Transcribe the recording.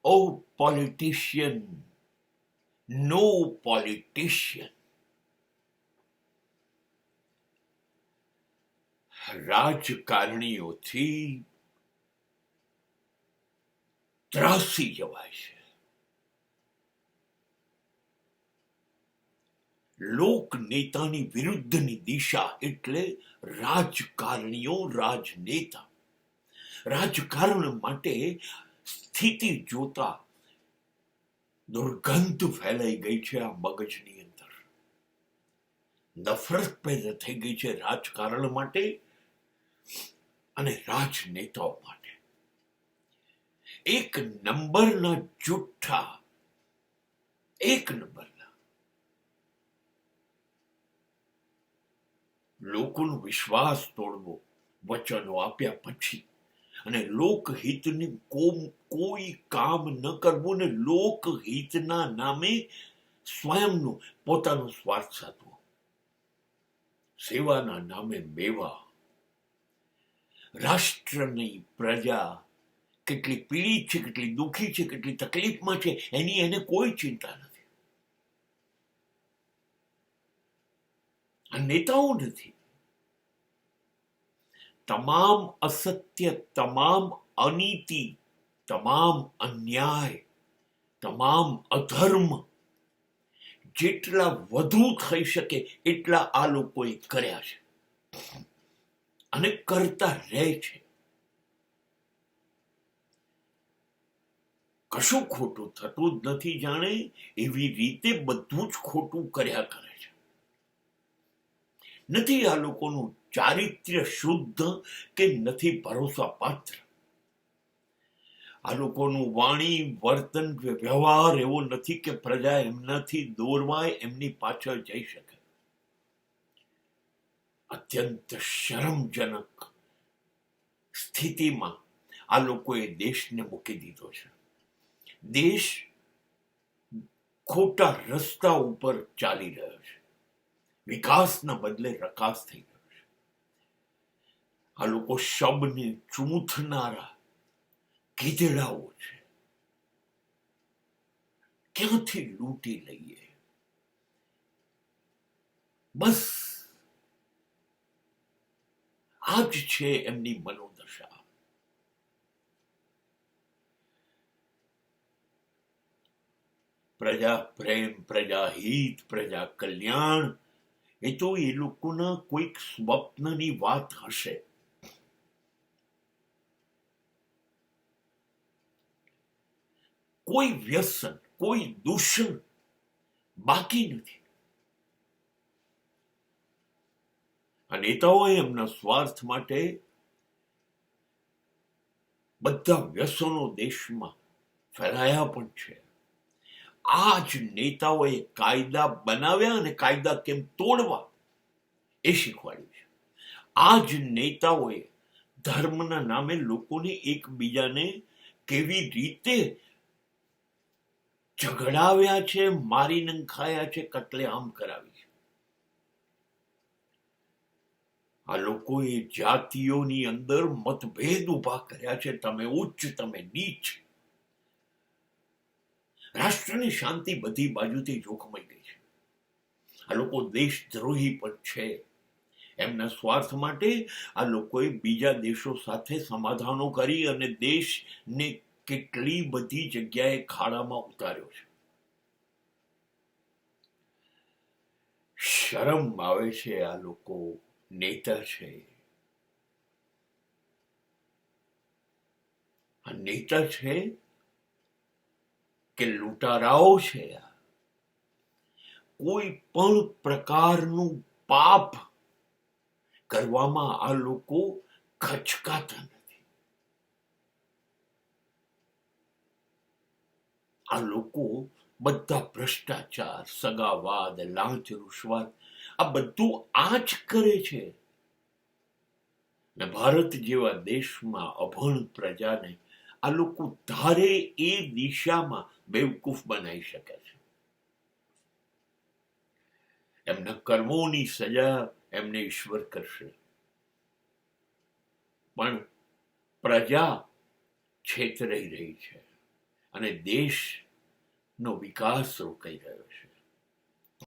Oh, politician, no politician. રાજકારણીઓથી ત્રાસી જવાય છે. લોકનેતાની વિરુદ્ધની દિશા એટલે રાજકારણીઓ, રાજનેતા. રાજકારણ માટે સ્થિતિ જોતા દુર્ગંધ ફેલાઈ ગઈ છે આ મગજની અંદર. નફરત પેદા થઈ ગઈ છે રાજકારણ માટે અને રાજનેતાઓ માટે. એક નંબરના જુઠ્ઠા, એક નંબરના લોકોનો વિશ્વાસ તોડવો વચનો આપ્યા પછી, અને લોકહિતની કોઈ કામ ન કરવું ને લોકહિતના નામે સ્વયંનું પોતાનું સ્વાર્થ સાધવો, સેવાના નામે મેવા. રાષ્ટ્રની પ્રજા કેટલી પીડિત છે, કેટલી દુઃખી છે, કેટલી તકલીફમાં છે, એની એને કોઈ ચિંતા નથી. આ નેતાઓ નથી. તમામ અસત્ય, તમામ અનીતિ, તમામ અન્યાય, તમામ અધર્મ જેટલા વધુ થઈ શકે એટલા આ લોકોએ કર્યા છે અને કરતા રહે છે. કશું ખોટું થતું જ નથી જાણે એવી રીતે બધું જ ખોટું કર્યા કરે છે. નથી આ લોકોનું ચારિત્ર્ય શુદ્ધ કે નથી ભરોસા પાત્ર. આ લોકોનું વાણી, વર્તન, વ્યવહાર એવો નથી કે પ્રજા એમનાથી દોરવાય, એમની પાછળ જઈ શકે. અત્યંત શરમજનક સ્થિતિમાં આ લોકોએ દેશને મૂકી દીધો છે. દેશ ખોટા રસ્તા ઉપર ચાલી રહ્યો છે. વિકાસના બદલે રકાસ થઈ ગયો છે. આ લોકો શબને ચૂંથનારા ગીધડાઓ છે. ક્યાંથી લૂંટી લઈએ, બસ આ જ છે એમની મનોદશા. પ્રજા પ્રેમ, પ્રજા હિત, પ્રજા કલ્યાણ એ તો એ લોકોના કોઈક સ્વપ્નની વાત હશે. કોઈ વ્યસન, કોઈ દૂષણ બાકી નથી. આ નેતાઓએ એમના સ્વાર્થ માટે બધા વ્યસનો દેશમાં ફેલાયા પણ છે. આ જ નેતાઓએ કાયદા બનાવ્યા અને કાયદા કેમ તોડવા એ શીખવાડ્યું છે. આ જ નેતાઓએ ધર્મના નામે લોકોને એકબીજાને કેવી રીતે ઝઘડાવ્યા છે, મારી નંખાયા છે, કતલેઆમ કરાવી છે. આ લોકોએ જાતિઓની અંદર મતભેદ ઉભા કર્યા છે. તમે ઉચ્ચ, તમે નીચ. રાષ્ટ્રની શાંતિ બધી બાજુથી જોખમાઈ ગઈ છે. આ લોકો દેશદ્રોહી પણ છે. એમના સ્વાર્થ માટે આ લોકોએ બીજા દેશો સાથે સમાધાનો કરી અને દેશને કેટલી બધી જગ્યાએ ખાડામાં ઉતાર્યો છે. શરમ આવે છે. આ લોકો નેતા છે. આ નેતા છે કે લૂંટારાઓ છે. કોઈ પણ પ્રકારનું પાપ કરવામાં આ લોકો ખચકાતા નથી. આ લોકો બધા ભ્રષ્ટાચાર, સગાવાદ, લાંચ, રૂશ્વત આ બધું આ જ કરે છે. ને ભારત જેવા દેશમાં અભણ પ્રજાને આ લોકો ધારે એ દિશામાં બેવકૂફ બનાવી શકે છે. એમના કર્મોની સજા એમને ઈશ્વર કરશે, પણ પ્રજા છેતરાઈ રહી છે. અને દેશનો વિકાસ રોકાઈ ગયો છે.